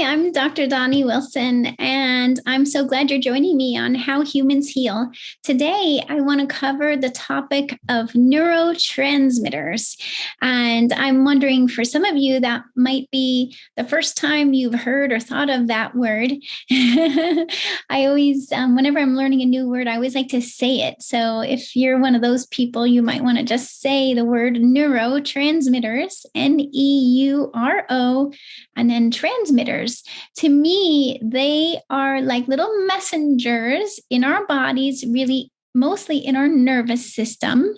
Hi, I'm Dr. Doni Wilson, and I'm so glad you're joining me on How Humans Heal. Today, I want to cover the topic of neurotransmitters. And I'm wondering, for some of you, that might be the first time you've heard or thought of that word. I always, whenever I'm learning a new word, I always like to say it. So if you're one of those people, you might want to just say the word neurotransmitters, Neuro, and then transmitters. To me, they are like little messengers in our bodies, really mostly in our nervous system.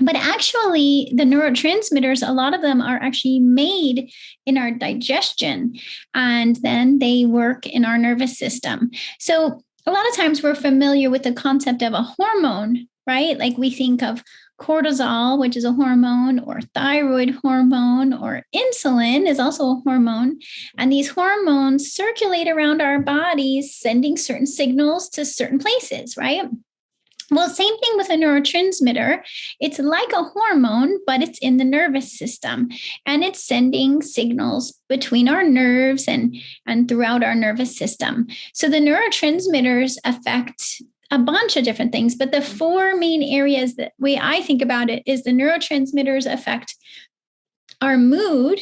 But actually, the neurotransmitters, a lot of them are actually made in our digestion, and then they work in our nervous system. So a lot of times we're familiar with the concept of a hormone, right? Like we think of cortisol, which is a hormone, or thyroid hormone, or insulin is also a hormone. And these hormones circulate around our bodies, sending certain signals to certain places, right? Well, same thing with a neurotransmitter. It's like a hormone, but it's in the nervous system, and it's sending signals between our nerves and throughout our nervous system. So the neurotransmitters affect a bunch of different things, but the four main areas, that way I think about it, is the neurotransmitters affect our mood.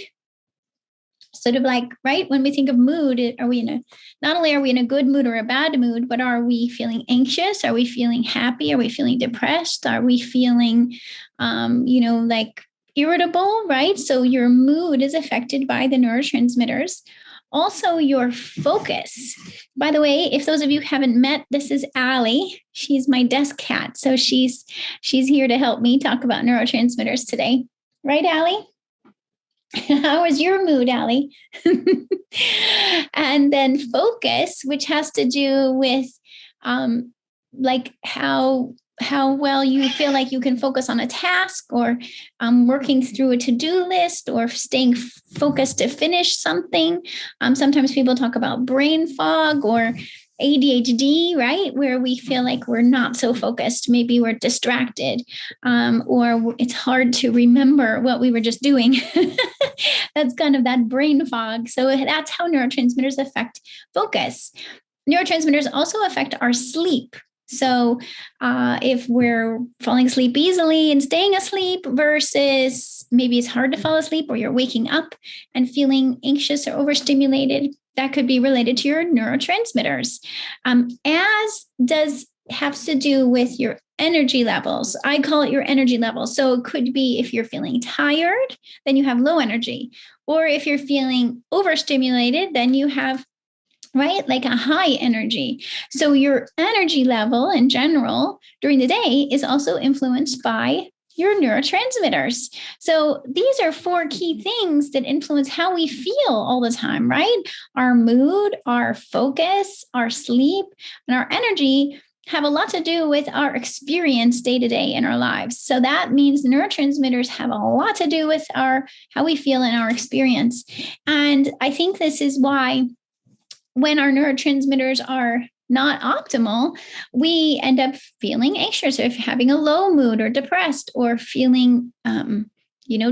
Sort of like, right, when we think of mood, not only are we in a good mood or a bad mood, but are we feeling anxious? Are we feeling happy? Are we feeling depressed? Are we feeling, like irritable, right? So your mood is affected by the neurotransmitters. Also, your focus. By the way, if those of you haven't met, this is Allie. She's my desk cat. So she's here to help me talk about neurotransmitters today. Right, Allie? How is your mood, Allie? And then focus, which has to do with like how well you feel like you can focus on a task, or working through a to-do list, or staying focused to finish something. Sometimes people talk about brain fog or ADHD, right? Where we feel like we're not so focused. Maybe we're distracted, or it's hard to remember what we were just doing. That's kind of that brain fog. So that's how neurotransmitters affect focus. Neurotransmitters also affect our sleep. So if we're falling asleep easily and staying asleep versus maybe it's hard to fall asleep, or you're waking up and feeling anxious or overstimulated, that could be related to your neurotransmitters. As does have to do with your energy levels. I call it your energy levels. So it could be if you're feeling tired, then you have low energy. Or if you're feeling overstimulated, then you have, right, like a high energy. So your energy level in general during the day is also influenced by your neurotransmitters. So these are four key things that influence how we feel all the time, right? Our mood, our focus, our sleep, and our energy have a lot to do with our experience day to day in our lives. So that means neurotransmitters have a lot to do with how we feel in our experience. And I think this is why when our neurotransmitters are not optimal, we end up feeling anxious, or if having a low mood, or depressed, or feeling,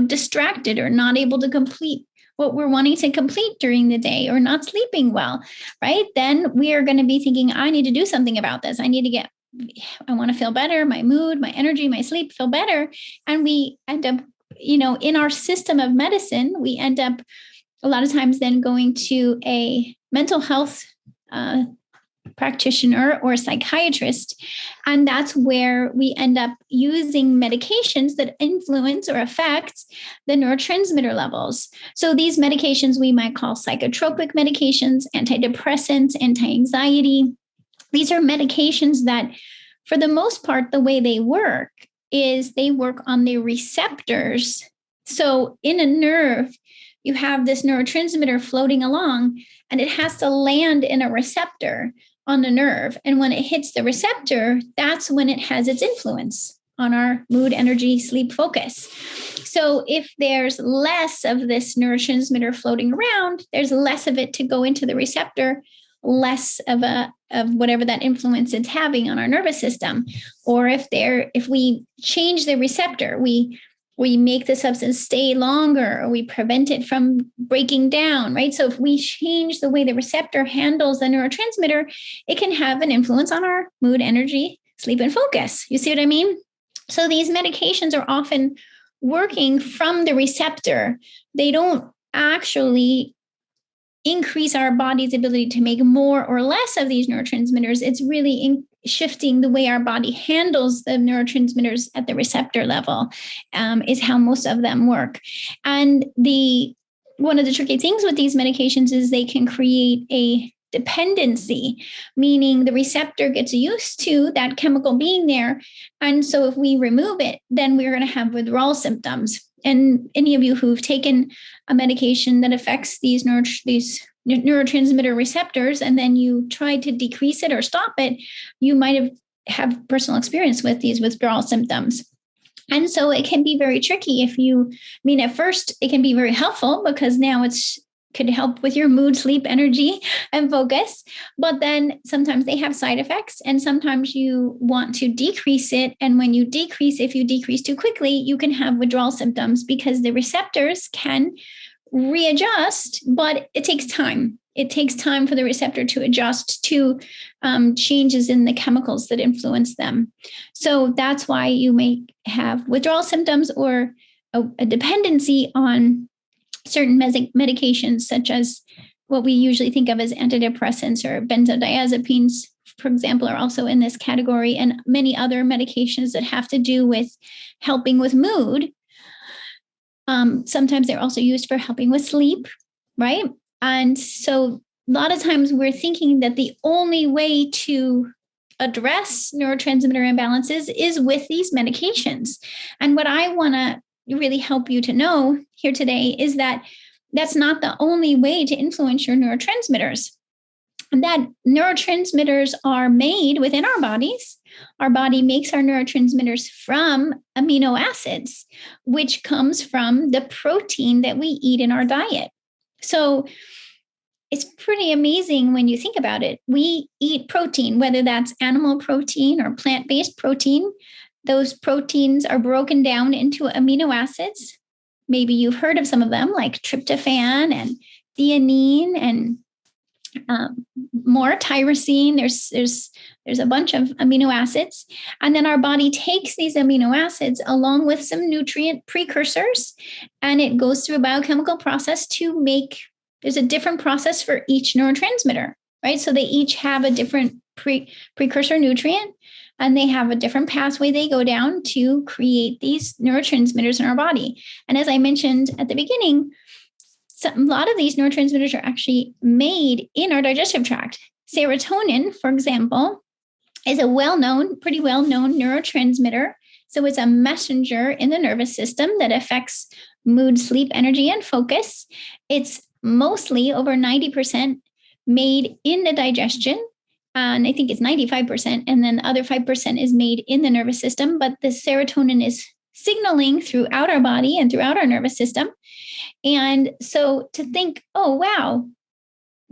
distracted, or not able to complete what we're wanting to complete during the day, or not sleeping well, right? Then we are going to be thinking, I need to do something about this. I want to feel better. My mood, my energy, my sleep feel better. And we end up, in our system of medicine, we end up a lot of times then going to a mental health practitioner or psychiatrist. And that's where we end up using medications that influence or affect the neurotransmitter levels. So these medications we might call psychotropic medications, antidepressants, anti-anxiety. These are medications that, for the most part, the way they work is they work on the receptors. So in a nerve, you have this neurotransmitter floating along, and it has to land in a receptor on the nerve. And when it hits the receptor, that's when it has its influence on our mood, energy, sleep, focus. So if there's less of this neurotransmitter floating around, there's less of it to go into the receptor, less of whatever that influence it's having on our nervous system. Or if we change the receptor, we we make the substance stay longer, or we prevent it from breaking down, right? So if we change the way the receptor handles the neurotransmitter, it can have an influence on our mood, energy, sleep, and focus. You see what I mean? So these medications are often working from the receptor. They don't actually increase our body's ability to make more or less of these neurotransmitters. It's really shifting the way our body handles the neurotransmitters at the receptor level, is how most of them work. And one of the tricky things with these medications is they can create a dependency, meaning the receptor gets used to that chemical being there. And so if we remove it, then we're going to have withdrawal symptoms. And any of you who've taken a medication that affects these neurotransmitter receptors, and then you try to decrease it or stop it, you might have personal experience with these withdrawal symptoms. And so it can be very tricky at first it can be very helpful because now could help with your mood, sleep, energy, and focus. But then sometimes they have side effects, and sometimes you want to decrease it. And when you decrease, if you decrease too quickly, you can have withdrawal symptoms because the receptors can readjust, but it takes time. It takes time for the receptor to adjust to changes in the chemicals that influence them. So that's why you may have withdrawal symptoms or a dependency on certain medications, such as what we usually think of as antidepressants or benzodiazepines, for example, are also in this category, and many other medications that have to do with helping with mood. Sometimes they're also used for helping with sleep, right? And so a lot of times we're thinking that the only way to address neurotransmitter imbalances is with these medications. And what I want to really help you to know here today is that that's not the only way to influence your neurotransmitters. And that neurotransmitters are made within our bodies. Our body makes our neurotransmitters from amino acids, which comes from the protein that we eat in our diet. So it's pretty amazing when you think about it. We eat protein, whether that's animal protein or plant-based protein. Those proteins are broken down into amino acids. Maybe you've heard of some of them, like tryptophan and theanine and more tyrosine. There's a bunch of amino acids. And then our body takes these amino acids along with some nutrient precursors, and it goes through a biochemical process to make, there's a different process for each neurotransmitter, right? So they each have a different precursor nutrient, and they have a different pathway they go down to create these neurotransmitters in our body. And as I mentioned at the beginning, a lot of these neurotransmitters are actually made in our digestive tract. Serotonin, for example, is a pretty well-known neurotransmitter. So it's a messenger in the nervous system that affects mood, sleep, energy, and focus. It's mostly over 90% made in the digestion. And I think it's 95%. And then the other 5% is made in the nervous system. But the serotonin is signaling throughout our body and throughout our nervous system. And so to think, oh, wow,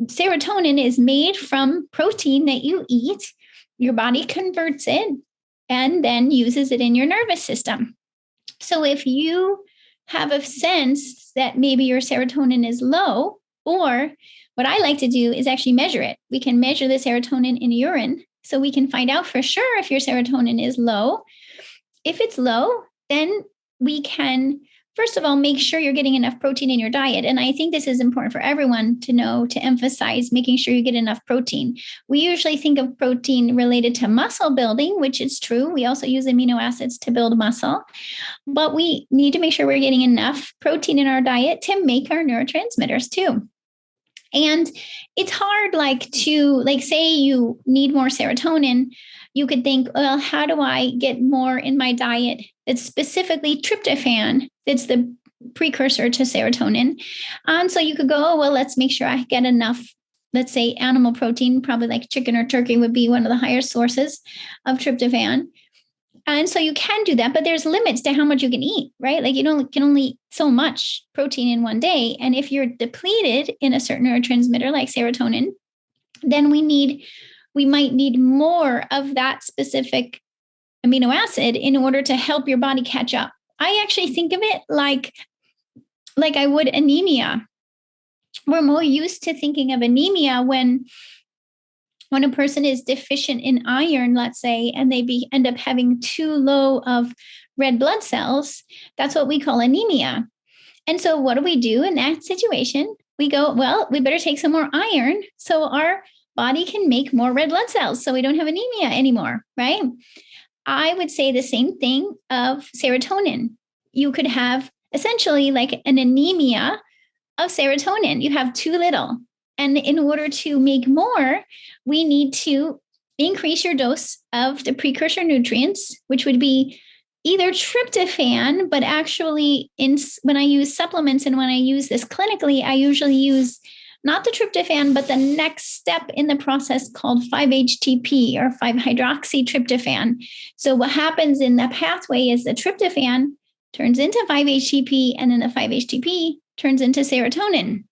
serotonin is made from protein that you eat. Your body converts it and then uses it in your nervous system. So if you have a sense that maybe your serotonin is low, or what I like to do is actually measure it. We can measure the serotonin in urine so we can find out for sure if your serotonin is low. If it's low, then we can, first of all, make sure you're getting enough protein in your diet. And I think this is important for everyone to know, to emphasize making sure you get enough protein. We usually think of protein related to muscle building, which is true. We also use amino acids to build muscle, but we need to make sure we're getting enough protein in our diet to make our neurotransmitters too. And it's hard, say you need more serotonin, you could think, well, how do I get more in my diet that's specifically tryptophan, that's the precursor to serotonin? So you could go, well, let's make sure I get enough, let's say animal protein, probably like chicken or turkey would be one of the higher sources of tryptophan. And so you can do that, but there's limits to how much you can eat, right? Like you can only eat so much protein in one day. And if you're depleted in a certain neurotransmitter like serotonin, then we might need more of that specific amino acid in order to help your body catch up I actually think of it like I would anemia. We're more used to thinking of anemia when a person is deficient in iron, let's say, and they end up having too low of red blood cells. That's what we call anemia. And so what do we do in that situation? We go, well, we better take some more iron so our body can make more red blood cells so we don't have anemia anymore, right? I would say the same thing of serotonin. You could have essentially like an anemia of serotonin. You have too little. And in order to make more, we need to increase your dose of the precursor nutrients, which would be either tryptophan, but actually when I use supplements and when I use this clinically, I usually use not the tryptophan, but the next step in the process called 5-HTP or 5-hydroxytryptophan. So what happens in the pathway is the tryptophan turns into 5-HTP, and then the 5-HTP turns into serotonin.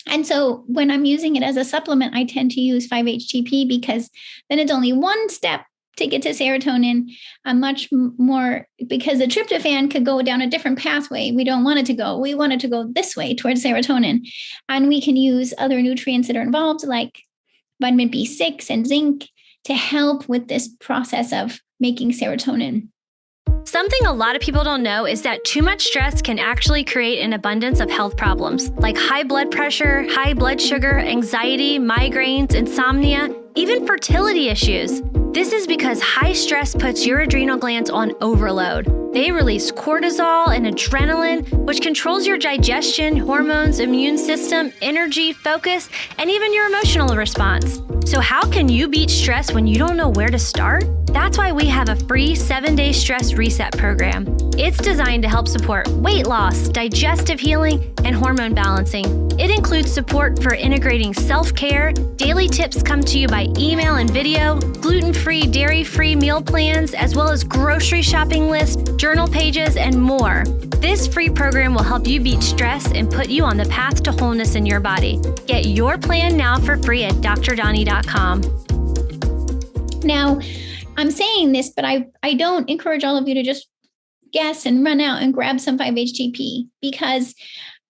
And so when I'm using it as a supplement, I tend to use 5-HTP because then it's only one step to get to serotonin. Much more, because the tryptophan could go down a different pathway. We don't want it to go. We want it to go this way towards serotonin. And we can use other nutrients that are involved, like vitamin B6 and zinc, to help with this process of making serotonin. Something a lot of people don't know is that too much stress can actually create an abundance of health problems like high blood pressure, high blood sugar, anxiety, migraines, insomnia, even fertility issues. This is because high stress puts your adrenal glands on overload. They release cortisol and adrenaline, which controls your digestion, hormones, immune system, energy, focus, and even your emotional response. So how can you beat stress when you don't know where to start? That's why we have a free 7-day stress reset program. It's designed to help support weight loss, digestive healing, and hormone balancing. It includes support for integrating self-care, daily tips come to you by email and video, gluten-free, dairy-free meal plans, as well as grocery shopping lists, journal pages, and more. This free program will help you beat stress and put you on the path to wholeness in your body. Get your plan now for free at drdoni.com. Now, I'm saying this, but I don't encourage all of you to just guess and run out and grab some 5-HTP, because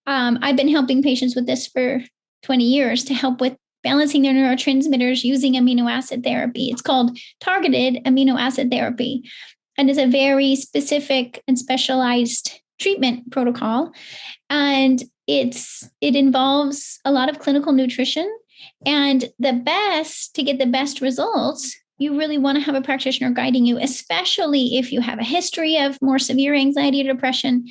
I've been helping patients with this for 20 years to help with balancing their neurotransmitters using amino acid therapy. It's called targeted amino acid therapy, and is a very specific and specialized treatment protocol. And it involves a lot of clinical nutrition. And to get the best results, you really want to have a practitioner guiding you, especially if you have a history of more severe anxiety or depression.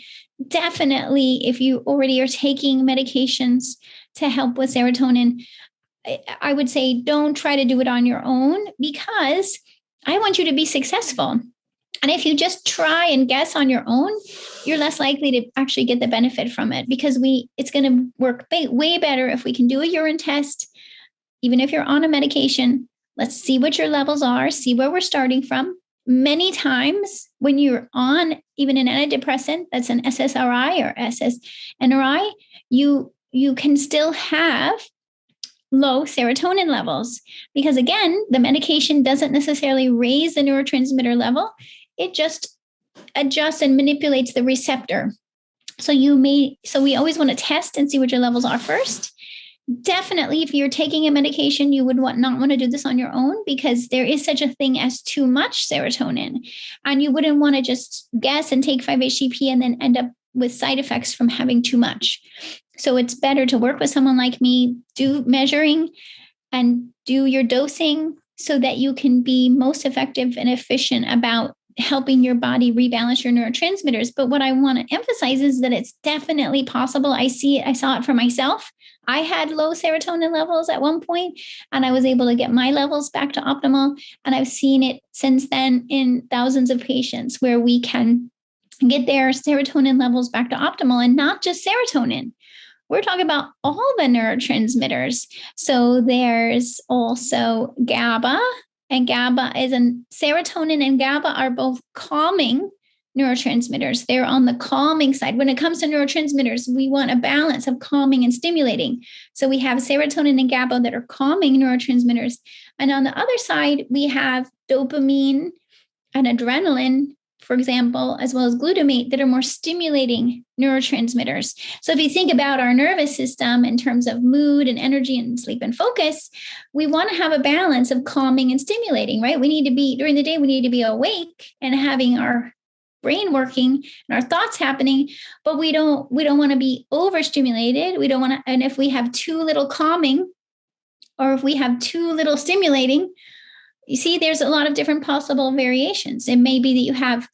Definitely, if you already are taking medications to help with serotonin, I would say don't try to do it on your own, because I want you to be successful. And if you just try and guess on your own, you're less likely to actually get the benefit from it, because it's going to work way better if we can do a urine test, even if you're on a medication. Let's see what your levels are, see where we're starting from. Many times when you're on even an antidepressant, that's an SSRI or SSNRI, you can still have low serotonin levels, because again, the medication doesn't necessarily raise the neurotransmitter level. It just adjusts and manipulates the receptor. So we always want to test and see what your levels are first. Definitely, if you're taking a medication, you would not want to do this on your own, because there is such a thing as too much serotonin. And you wouldn't want to just guess and take 5-HTP and then end up with side effects from having too much. So it's better to work with someone like me, do measuring and do your dosing so that you can be most effective and efficient about helping your body rebalance your neurotransmitters. But what I want to emphasize is that it's definitely possible. I saw it for myself. I had low serotonin levels at one point, and I was able to get my levels back to optimal. And I've seen it since then in thousands of patients where we can get their serotonin levels back to optimal, and not just serotonin. We're talking about all the neurotransmitters. So there's also GABA, and GABA serotonin and GABA are both calming neurotransmitters. They're on the calming side. When it comes to neurotransmitters, we want a balance of calming and stimulating. So we have serotonin and GABA that are calming neurotransmitters. And on the other side, we have dopamine and adrenaline for example, as well as glutamate, that are more stimulating neurotransmitters. So if you think about our nervous system in terms of mood and energy and sleep and focus, we want to have a balance of calming and stimulating, right? We need to be, during the day, we need to be awake and having our brain working and our thoughts happening, but we don't want to be overstimulated. We don't want to, and if we have too little calming, or if we have too little stimulating, you see, there's a lot of different possible variations. It may be that you have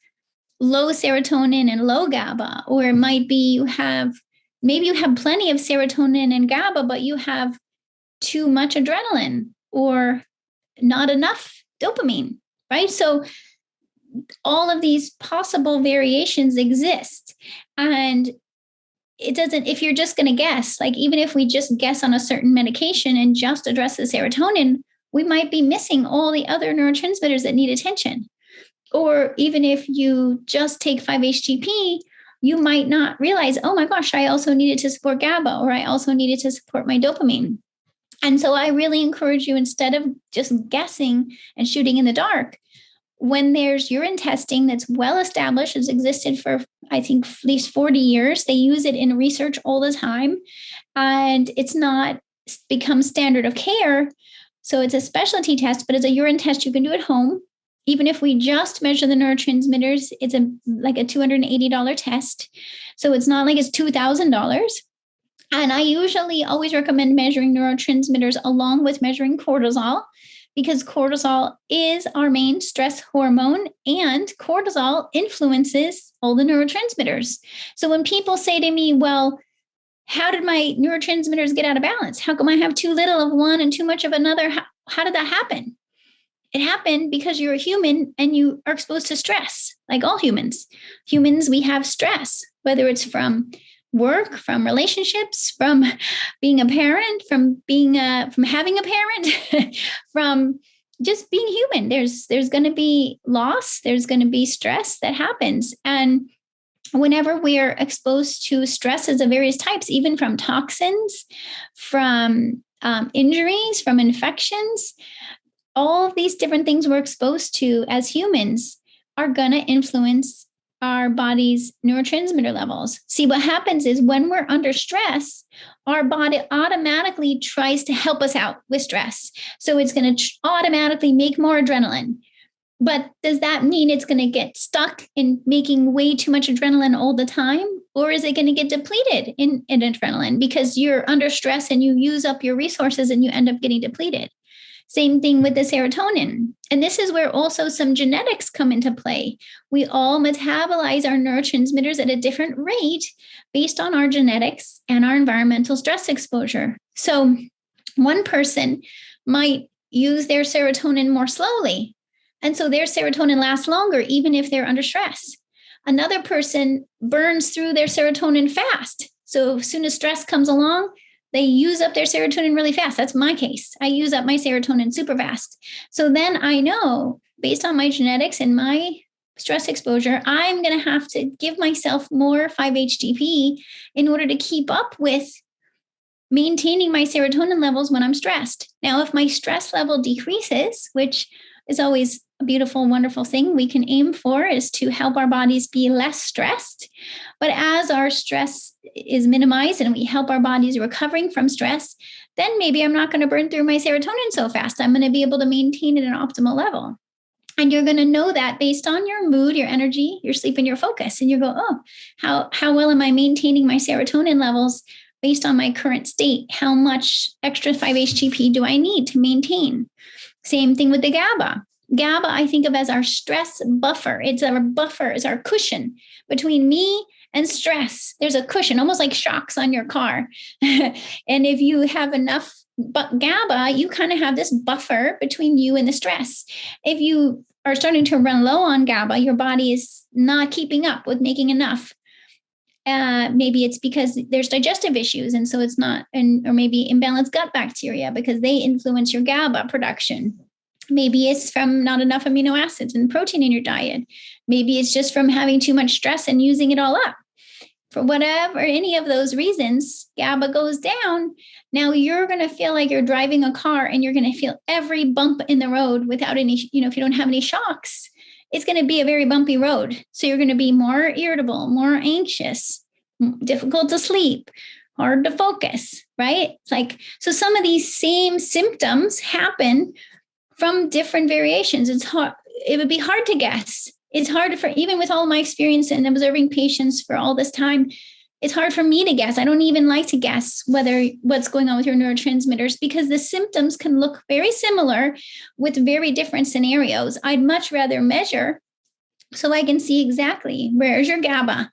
low serotonin and low GABA, or it might be maybe you have plenty of serotonin and GABA, but you have too much adrenaline or not enough dopamine, right? So all of these possible variations exist. And it doesn't, if you're just going to guess, like even if we just guess on a certain medication and just address the serotonin, we might be missing all the other neurotransmitters that need attention. Or even if you just take 5-HTP, you might not realize, oh my gosh, I also needed to support GABA, or I also needed to support my dopamine. And so I really encourage you, instead of just guessing and shooting in the dark, when there's urine testing that's well established, has existed for, I think, at least 40 years, they use it in research all the time, and it's not become standard of care. So it's a specialty test, but it's a urine test you can do at home. Even if we just measure the neurotransmitters, it's like a $280 test. So it's not like it's $2,000. And I usually always recommend measuring neurotransmitters along with measuring cortisol, because cortisol is our main stress hormone, and cortisol influences all the neurotransmitters. So when people say to me, well, how did my neurotransmitters get out of balance? How come I have too little of one and too much of another? How did that happen? It happened because you're a human and you are exposed to stress, like all humans. Humans, we have stress, whether it's from work, from relationships, from being a parent, from having a parent, from just being human. There's going to be loss. There's going to be stress that happens. And whenever we're exposed to stresses of various types, even from toxins, from injuries, from infections, all of these different things we're exposed to as humans are going to influence our body's neurotransmitter levels. See, what happens is when we're under stress, our body automatically tries to help us out with stress. So it's going to automatically make more adrenaline. But does that mean it's going to get stuck in making way too much adrenaline all the time? Or is it going to get depleted in adrenaline because you're under stress and you use up your resources and you end up getting depleted? Same thing with the serotonin. And this is where also some genetics come into play. We all metabolize our neurotransmitters at a different rate based on our genetics and our environmental stress exposure. So one person might use their serotonin more slowly, and so their serotonin lasts longer, even if they're under stress. Another person burns through their serotonin fast. So as soon as stress comes along, they use up their serotonin really fast. That's my case. I use up my serotonin super fast. So then I know, based on my genetics and my stress exposure, I'm going to have to give myself more 5-HTP in order to keep up with maintaining my serotonin levels when I'm stressed. Now, if my stress level decreases, which is always a beautiful, wonderful thing we can aim for, is to help our bodies be less stressed. But as our stress is minimized and we help our bodies recovering from stress, then maybe I'm not going to burn through my serotonin so fast. I'm going to be able to maintain it at an optimal level. And you're going to know that based on your mood, your energy, your sleep, and your focus. And you go, oh, how well am I maintaining my serotonin levels based on my current state? How much extra 5-HTP do I need to maintain? Same thing with the GABA. GABA, I think of as our stress buffer. It's our buffer, it's our cushion between me and stress. There's a cushion, almost like shocks on your car. And if you have enough GABA, you kind of have this buffer between you and the stress. If you are starting to run low on GABA, your body is not keeping up with making enough. Maybe it's because there's digestive issues, and so it's not, or maybe imbalanced gut bacteria because they influence your GABA production. Maybe it's from not enough amino acids and protein in your diet. Maybe it's just from having too much stress and using it all up. For whatever, any of those reasons, GABA goes down. Now you're going to feel like you're driving a car and you're going to feel every bump in the road without any, if you don't have any shocks. it's going to be a very bumpy road. So you're going to be more irritable, more anxious, difficult to sleep, hard to focus, right? So some of these same symptoms happen from different variations. It's hard. It would be hard to guess. It's hard for, even with all my experience in observing patients for all this time, it's hard for me to guess. I don't even like to guess what's going on with your neurotransmitters, because the symptoms can look very similar with very different scenarios. I'd much rather measure so I can see exactly where's your GABA.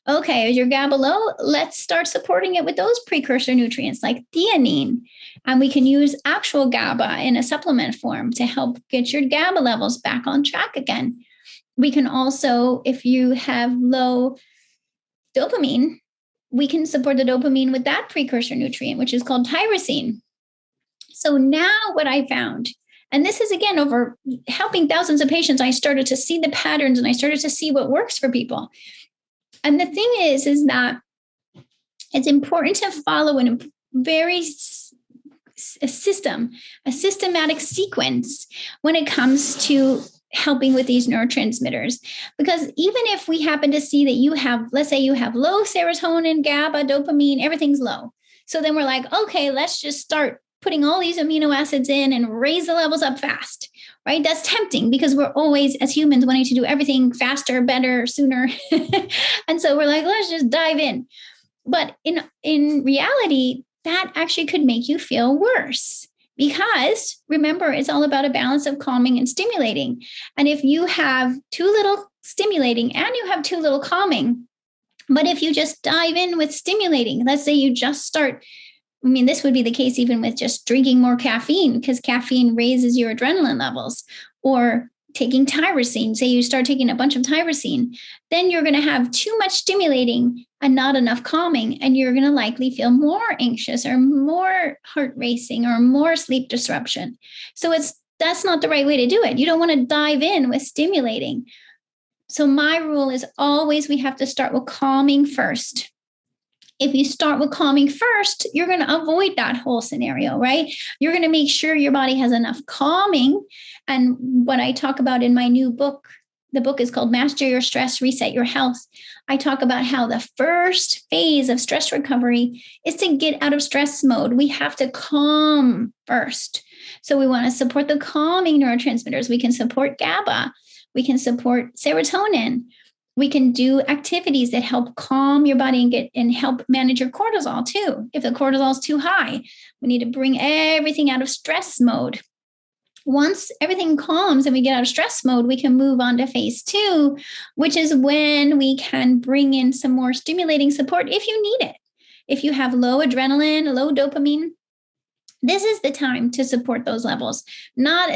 Okay, is your GABA low? Let's start supporting it with those precursor nutrients like theanine. And we can use actual GABA in a supplement form to help get your GABA levels back on track again. We can also, if you have low dopamine, we can support the dopamine with that precursor nutrient, which is called tyrosine. So now what I found, and this is again over helping thousands of patients, I started to see the patterns and I started to see what works for people. And the thing is that it's important to follow a systematic sequence when it comes to helping with these neurotransmitters. Because even if we happen to see that you have, let's say you have low serotonin, GABA, dopamine, everything's low. So then we're like, okay, let's just start putting all these amino acids in and raise the levels up fast, right? That's tempting because we're always, as humans, wanting to do everything faster, better, sooner. And so we're like, let's just dive in. But in reality, that actually could make you feel worse. Because remember, it's all about a balance of calming and stimulating. And if you have too little stimulating and you have too little calming, but if you just dive in with stimulating, let's say you just start, this would be the case even with just drinking more caffeine, because caffeine raises your adrenaline levels, or taking tyrosine, say you start taking a bunch of tyrosine, then you're going to have too much stimulating and not enough calming, and you're going to likely feel more anxious or more heart racing or more sleep disruption. So that's not the right way to do it. You don't want to dive in with stimulating. So my rule is always we have to start with calming first. If you start with calming first, you're going to avoid that whole scenario, right? You're going to make sure your body has enough calming. And what I talk about in my new book, the book is called Master Your Stress, Reset Your Health. I talk about how the first phase of stress recovery is to get out of stress mode. We have to calm first. So we want to support the calming neurotransmitters. We can support GABA. We can support serotonin. We can do activities that help calm your body and help manage your cortisol too. If the cortisol is too high, we need to bring everything out of stress mode. Once everything calms and we get out of stress mode, we can move on to phase 2, which is when we can bring in some more stimulating support if you need it. If you have low adrenaline, low dopamine, this is the time to support those levels. Not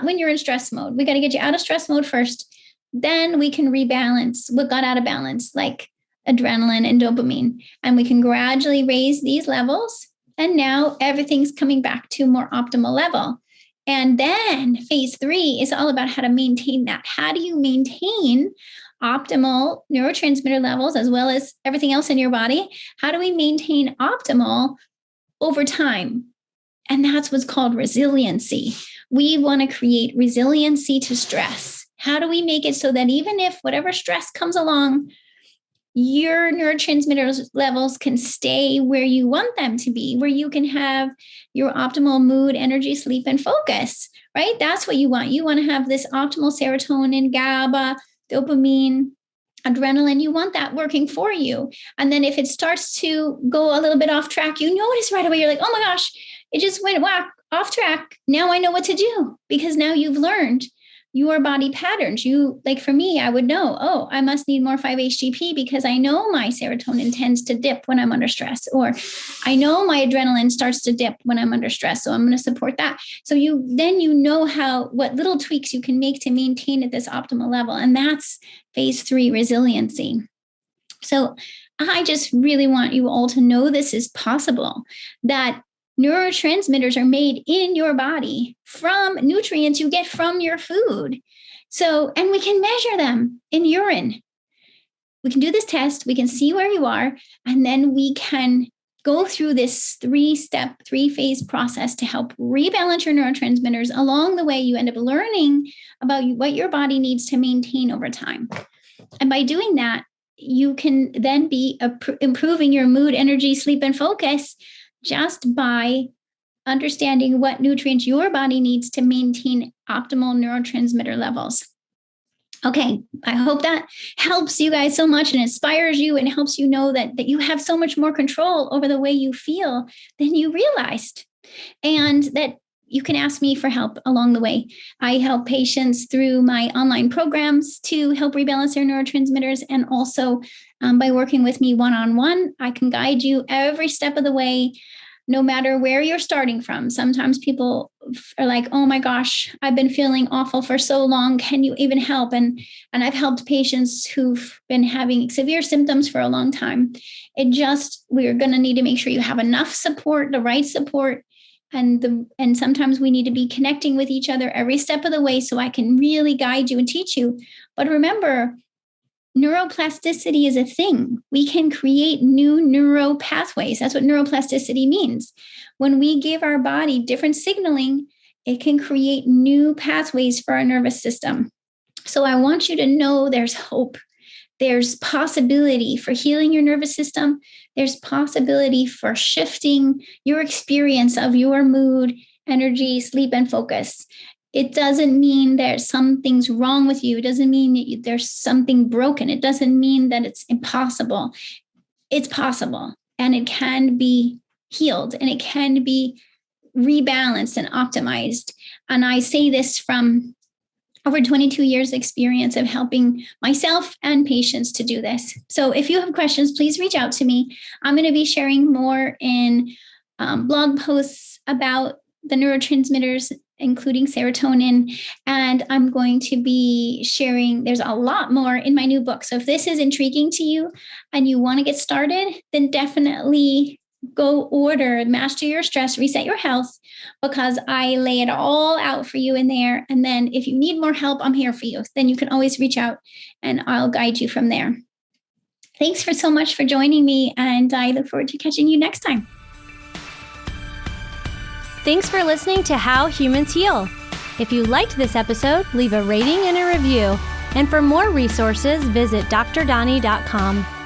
when you're in stress mode. We got to get you out of stress mode first. Then we can rebalance what got out of balance, like adrenaline and dopamine. And we can gradually raise these levels. And now everything's coming back to a more optimal level. And then phase 3 is all about how to maintain that. How do you maintain optimal neurotransmitter levels as well as everything else in your body? How do we maintain optimal over time? And that's what's called resiliency. We want to create resiliency to stress. How do we make it so that even if whatever stress comes along, your neurotransmitter levels can stay where you want them to be, where you can have your optimal mood, energy, sleep, and focus, right? That's what you want. You want to have this optimal serotonin, GABA, dopamine, adrenaline. You want that working for you. And then if it starts to go a little bit off track, you notice right away, you're like, oh my gosh, it just went off track. Now I know what to do, because now you've learned your body patterns. Like for me, I would know, oh, I must need more 5-HTP because I know my serotonin tends to dip when I'm under stress, or I know my adrenaline starts to dip when I'm under stress. So I'm going to support that. So you know what little tweaks you can make to maintain at this optimal level. And that's phase 3 resiliency. So I just really want you all to know this is possible, that neurotransmitters are made in your body from nutrients you get from your food. So, and we can measure them in urine. We can do this test. We can see where you are, and then we can go through this 3-step, 3-phase process to help rebalance your neurotransmitters. Along the way, you end up learning about what your body needs to maintain over time. And by doing that, you can then be improving your mood, energy, sleep, and focus just by understanding what nutrients your body needs to maintain optimal neurotransmitter levels. Okay, I hope that helps you guys so much and inspires you and helps you know that you have so much more control over the way you feel than you realized, and that you can ask me for help along the way. I help patients through my online programs to help rebalance their neurotransmitters, and also by working with me one-on-one, I can guide you every step of the way, no matter where you're starting from. Sometimes people are like, oh my gosh, I've been feeling awful for so long. Can you even help? And I've helped patients who've been having severe symptoms for a long time. We're going to need to make sure you have enough support, the right support. And sometimes we need to be connecting with each other every step of the way so I can really guide you and teach you. But remember, neuroplasticity is a thing. We can create new neural pathways. That's what neuroplasticity means. When we give our body different signaling, it can create new pathways for our nervous system. So I want you to know there's hope. There's possibility for healing your nervous system. There's possibility for shifting your experience of your mood, energy, sleep, and focus. It doesn't mean there's something's wrong with you. It doesn't mean there's something broken. It doesn't mean that it's impossible. It's possible, and it can be healed, and it can be rebalanced and optimized. And I say this from over 22 years experience of helping myself and patients to do this. So if you have questions, please reach out to me. I'm going to be sharing more in blog posts about the neurotransmitters, including serotonin. And I'm going to be sharing, there's a lot more in my new book. So if this is intriguing to you and you want to get started, then definitely go order Master Your Stress, Reset Your Health, because I lay it all out for you in there. And then if you need more help, I'm here for you. Then you can always reach out and I'll guide you from there. Thanks so much for joining me, and I look forward to catching you next time. Thanks for listening to How Humans Heal. If you liked this episode, leave a rating and a review. And for more resources, visit drdoni.com.